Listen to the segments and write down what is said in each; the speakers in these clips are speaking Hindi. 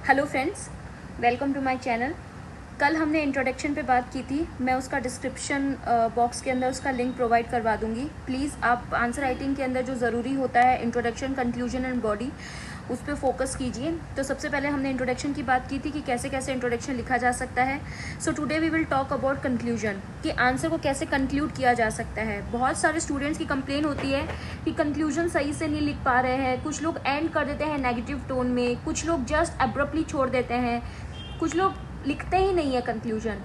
Hello friends, welcome to my channel. कल हमने इंट्रोडक्शन पे बात की थी, मैं उसका डिस्क्रिप्शन बॉक्स के अंदर उसका लिंक प्रोवाइड करवा दूंगी। प्लीज़ आप आंसर राइटिंग के अंदर जो ज़रूरी होता है इंट्रोडक्शन, कंक्लूजन एंड बॉडी, उस पर फोकस कीजिए। तो सबसे पहले हमने इंट्रोडक्शन की बात की थी कि कैसे कैसे इंट्रोडक्शन लिखा जा सकता है। So today we will talk about conclusion, कि आंसर को कैसे कंक्लूड किया जा सकता है। बहुत सारे स्टूडेंट्स की कंप्लेन होती है कि कंक्लूजन सही से नहीं लिख पा रहे हैं। कुछ लोग एंड कर देते हैं नेगेटिव टोन में, कुछ लोग जस्ट एब्रप्टली छोड़ देते हैं, कुछ लोग लिखते ही नहीं है कंक्लूजन।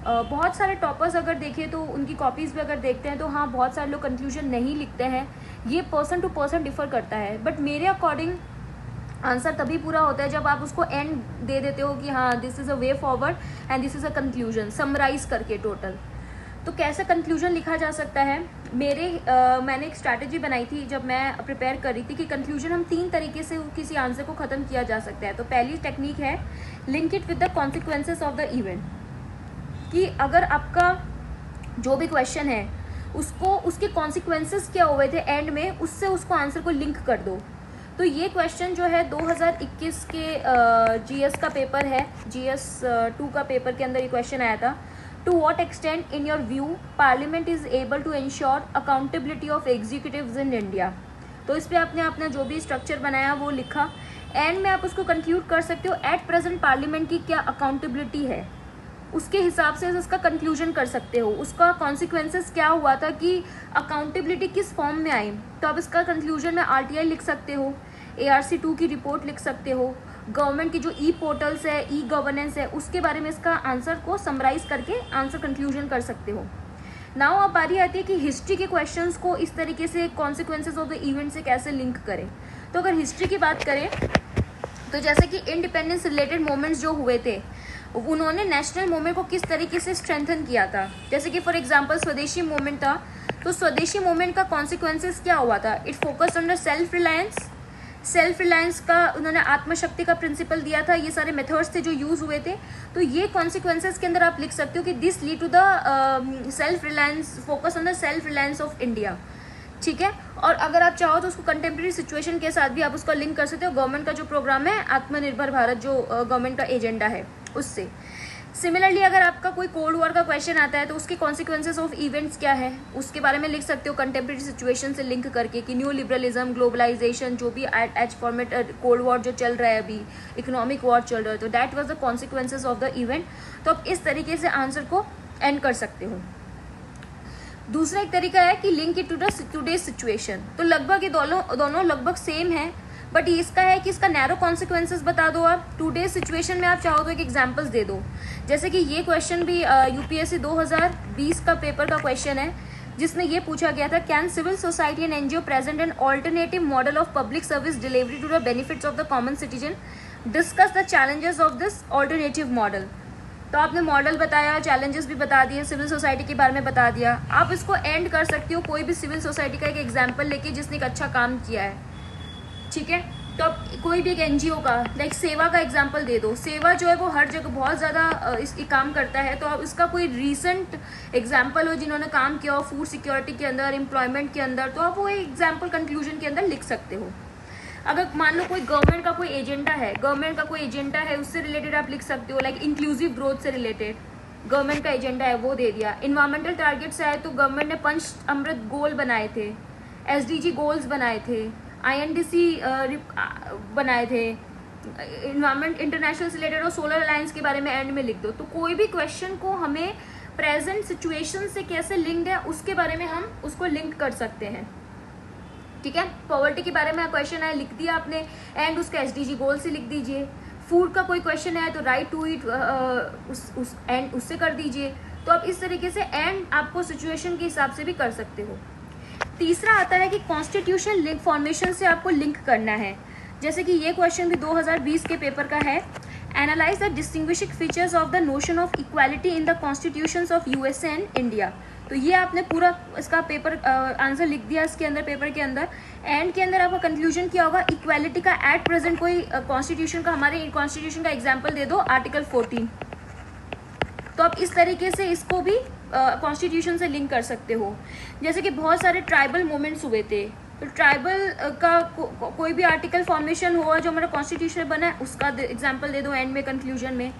बहुत सारे टॉपर्स अगर देखें तो उनकी कॉपीज़ भी अगर देखते हैं तो हाँ, बहुत सारे लोग कंक्लूजन नहीं लिखते हैं। ये पर्सन टू पर्सन डिफर करता है, बट मेरे अकॉर्डिंग आंसर तभी पूरा होता है जब आप उसको एंड दे देते हो कि हाँ, this is a way forward and this is a conclusion, summarise करके टोटल। तो कैसे कंक्लूजन लिखा जा सकता है, मैंने एक स्ट्रैटेजी बनाई थी जब मैं प्रिपेयर कर रही थी कि कंक्लूजन हम 3 तरीके से किसी आंसर को ख़त्म किया जा सकता है। तो पहली टेक्निक है link it with the consequences of the event, कि अगर आपका जो भी क्वेश्चन है उसको उसके कॉन्सिक्वेंसेस क्या हुए थे एंड में, उससे उसको आंसर को लिंक कर दो। तो ये क्वेश्चन जो है 2021 के जीएस का पेपर है, जीएस 2 का पेपर के अंदर ये क्वेश्चन आया था। To what extent in your view parliament is able to ensure accountability of executives in India. तो इस पर आपने अपना जो भी स्ट्रक्चर बनाया वो लिखा, एंड में आप उसको कंक्लूड कर सकते हो एट प्रेजेंट पार्लियामेंट की क्या अकाउंटेबिलिटी है, उसके हिसाब से उसका कंक्लूजन कर सकते हो। उसका कॉन्सिक्वेंसेस क्या हुआ था कि अकाउंटेबिलिटी किस फॉर्म में आई, तो आप इसका कंक्लूजन में आरटीआई लिख सकते हो, ARC2 की रिपोर्ट लिख सकते हो, गवर्नमेंट की जो ई पोर्टल्स है, ई गवर्नेंस है, उसके बारे में इसका आंसर को समराइज करके आंसर कंक्लूजन कर सकते हो। नाउ अब बारी आती है कि हिस्ट्री के क्वेश्चंस को इस तरीके से कॉन्सिक्वेंसेज ऑफ द इवेंट से कैसे लिंक करें। तो अगर हिस्ट्री की बात करें तो जैसे कि इंडिपेंडेंस रिलेटेड मोमेंट्स जो हुए थे, उन्होंने नेशनल मूवमेंट को किस तरीके से स्ट्रेंथन किया था। जैसे कि फॉर एग्जांपल स्वदेशी मूवमेंट था, तो स्वदेशी मूवमेंट का कॉन्सिक्वेंसेस क्या हुआ था, it focused on the self Reliance का उन्होंने आत्मशक्ति का प्रिंसिपल दिया था। ये सारे मेथड्स थे जो यूज हुए थे। तो ये कॉन्सिक्वेंसेस के अंदर आप लिख सकते हो कि this lead to the self reliance, focus on the self reliance of India. ठीक है, और अगर आप चाहो तो उसको कंटेम्प्रेरी सिचुएशन के साथ भी आप उसको लिंक कर सकते हो। गवर्नमेंट का जो प्रोग्राम है आत्मनिर्भर भारत, जो गवर्नमेंट का एजेंडा है, उससे। सिमिलरली अगर आपका कोई कोल्ड वॉर का क्वेश्चन आता है तो उसके कॉन्सिक्वेंसेस ऑफ इवेंट्स क्या है, उसके बारे में लिख सकते हो कंटेम्प्रेरी सिचुएशन से लिंक करके, कि न्यू लिबरलिज्म, ग्लोबलाइजेशन, जो भी एज फॉर्मेट कोल्ड वॉर जो चल रहा है अभी, इकोनॉमिक वॉर चल रहा है, तो that was the consequences of the event. तो आप इस तरीके से आंसर को एंड कर सकते हो। दूसरा एक तरीका है कि link it to the today situation. तो लगभग ये दोनों लगभग सेम है, बट इसका है कि इसका नैरो कॉन्सिक्वेंसेस बता दो आप। टुडे सिचुएशन में आप चाहो तो एक एग्जांपल्स दे दो। जैसे कि ये क्वेश्चन भी यूपीएससी 2020 का पेपर का क्वेश्चन है, जिसमें ये पूछा गया था, can civil society and NGO present an alternative model of public service delivery to the benefits of the common citizen, discuss the challenges of this alternative model. तो आपने मॉडल बताया, चैलेंजेस भी बता दिए, सिविल सोसाइटी के बारे में बता दिया। आप इसको एंड कर सकते हो कोई भी सिविल सोसाइटी का एक एग्जाम्पल लेके जिसने एक अच्छा काम किया है। ठीक है, तो आप कोई भी एक एनजीओ का, लाइक सेवा का एग्जाम्पल दे दो। सेवा जो है वो हर जगह बहुत ज़्यादा इस काम करता है, तो आप इसका कोई रीसेंट एग्जाम्पल हो जिन्होंने काम किया हो फूड सिक्योरिटी के अंदर, एम्प्लॉयमेंट के अंदर, तो आप वो एग्जाम्पल कंक्लूजन के अंदर लिख सकते हो। अगर मान लो कोई गवर्नमेंट का कोई एजेंडा है, उससे रिलेटेड आप लिख सकते हो, लाइक इंक्लूसिव ग्रोथ से रिलेटेड गवर्नमेंट का एजेंडा है, वो दे दिया। इन्वायरमेंटल टारगेट्स आए तो गवर्नमेंट ने पंच अमृत गोल बनाए थे, SDG गोल्स बनाए थे, INDC बनाए थे, इन्वायरमेंट इंटरनेशनल से रिलेटेड और सोलर अलायंस के बारे में एंड में लिख दो। तो कोई भी क्वेश्चन को हमें प्रेजेंट सिचुएशन से कैसे लिंक्ड है उसके बारे में हम उसको लिंक कर सकते हैं। ठीक है, पॉवर्टी के बारे में क्वेश्चन है, लिख दिया आपने, एंड उसका SDG गोल से लिख दीजिए। फूड का कोई क्वेश्चन है तो राइट टू ईट उस एंड उससे कर दीजिए। तो आप इस तरीके से एंड आपको सिचुएशन के हिसाब से भी कर सकते हो। तीसरा आता है कि कॉन्स्टिट्यूशन लिंक फॉर्मेशन से आपको लिंक करना है। जैसे कि ये क्वेश्चन भी 2020 के पेपर का है, analyse the distinguishing features of the notion of equality in the constitutions of USA and India. तो ये आपने पूरा इसका पेपर आंसर लिख दिया इसके अंदर, पेपर के अंदर। एंड के अंदर आपका कंक्लूजन क्या होगा, इक्वालिटी का एट प्रेजेंट कोई कॉन्स्टिट्यूशन का, हमारे कॉन्स्टिट्यूशन का एग्जाम्पल दे दो, आर्टिकल 14। तो आप इस तरीके से इसको भी कॉन्स्टिट्यूशन से लिंक कर सकते हो। जैसे कि बहुत सारे ट्राइबल मूवमेंट्स हुए थे, तो ट्राइबल का कोई भी आर्टिकल फॉर्मेशन हुआ जो हमारा कॉन्स्टिट्यूशन बना है उसका एग्जाम्पल दे दो एंड में, कंक्लूजन में।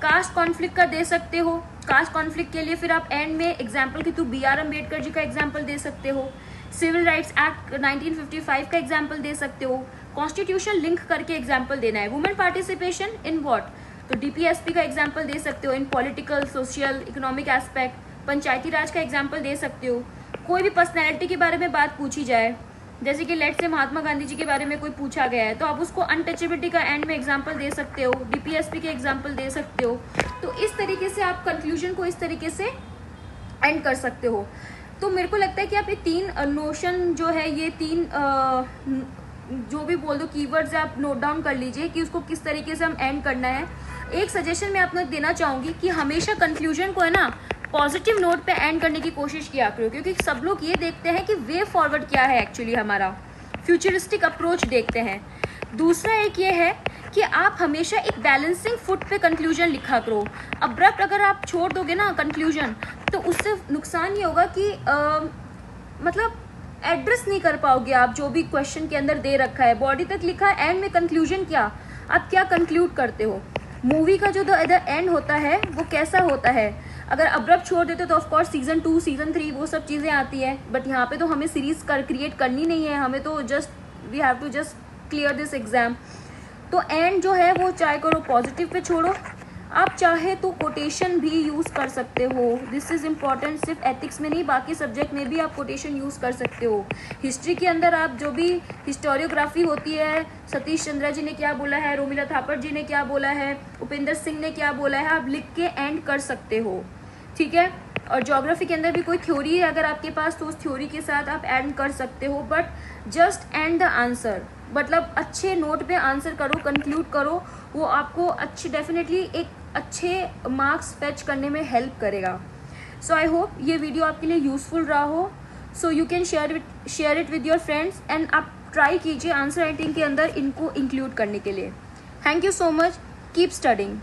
कास्ट कॉन्फ्लिक्ट का दे सकते हो, कास्ट कॉन्फ्लिक्ट के लिए फिर आप एंड में एग्जाम्पल के थ्रू BR अम्बेडकर जी का एग्जाम्पल दे सकते हो, सिविल राइट्स एक्ट 1955 का एग्जाम्पल दे सकते हो, कॉन्स्टिट्यूशन लिंक करके एग्जाम्पल देना है। वुमेन पार्टिसिपेशन इन व्हाट, तो DPSP का एग्जाम्पल दे सकते हो in political, social, economic aspect. Panchayati Raj का एग्जाम्पल दे सकते हो। कोई भी पर्सनैलिटी के बारे में बात पूछी जाए, जैसे कि लेट से महात्मा गांधी जी के बारे में कोई पूछा गया है, तो आप उसको अनटचेबिलिटी का एंड में एग्जाम्पल दे सकते हो, DPSP के एग्जाम्पल दे सकते हो। तो इस तरीके से आप कंक्लूजन को इस तरीके से एंड कर सकते हो। तो मेरे को लगता है कि आप ये 3 नोशन जो है, ये 3 जो भी बोल दो कीवर्ड्स आप नोट डाउन कर लीजिए कि उसको किस तरीके से हम एंड करना है। एक सजेशन मैं आपको देना चाहूँगी कि हमेशा कंक्लूजन को है ना पॉजिटिव नोट पे एंड करने की कोशिश किया करो, क्योंकि सब लोग ये देखते हैं कि वे फॉरवर्ड क्या है, एक्चुअली हमारा फ्यूचरिस्टिक अप्रोच देखते हैं। दूसरा एक ये है कि आप हमेशा एक बैलेंसिंग फुट पे कंक्लूजन लिखा करो। अब्रप्ट अगर आप छोड़ दोगे ना कंक्लूजन, तो उससे नुकसान ये होगा कि मतलब एड्रेस नहीं कर पाओगे आप जो भी क्वेश्चन के अंदर दे रखा है। बॉडी तक लिखा है, एंड में कंक्लूजन क्या, आप क्या कंक्लूड करते हो। मूवी का जो द एंड होता है वो कैसा होता है, अगर अब्रप्ट छोड़ देते तो ऑफकोर्स सीजन 2, सीजन 3 वो सब चीज़ें आती है, बट यहाँ पे तो हमें सीरीज क्रिएट करनी नहीं है, हमें तो just we have to just clear this exam. तो एंड जो है वो चाहे करो पॉजिटिव पे छोड़ो, आप चाहे तो कोटेशन भी यूज़ कर सकते हो। दिस इज़ इम्पॉर्टेंट, सिर्फ एथिक्स में नहीं बाकी सब्जेक्ट में भी आप कोटेशन यूज़ कर सकते हो। हिस्ट्री के अंदर आप जो भी हिस्टोरियोग्राफी होती है, सतीश चंद्रा जी ने क्या बोला है, रोमिला थापर जी ने क्या बोला है, उपेंद्र सिंह ने क्या बोला है, आप लिख के एंड कर सकते हो, ठीक है। और ज्योग्राफी के अंदर भी कोई थ्योरी है अगर आपके पास, तो उस थ्योरी के साथ आप एंड कर सकते हो, but just and the answer, मतलब अच्छे नोट पे आंसर करो, कंक्लूड करो, वो आपको अच्छे डेफिनेटली एक अच्छे मार्क्स फेच करने में हेल्प करेगा। सो आई होप ये वीडियो आपके लिए यूजफुल रहा हो। So you can share it with your friends and आप ट्राई कीजिए आंसर राइटिंग के अंदर इनको इंक्लूड करने के लिए। Thank you so much, keep studying.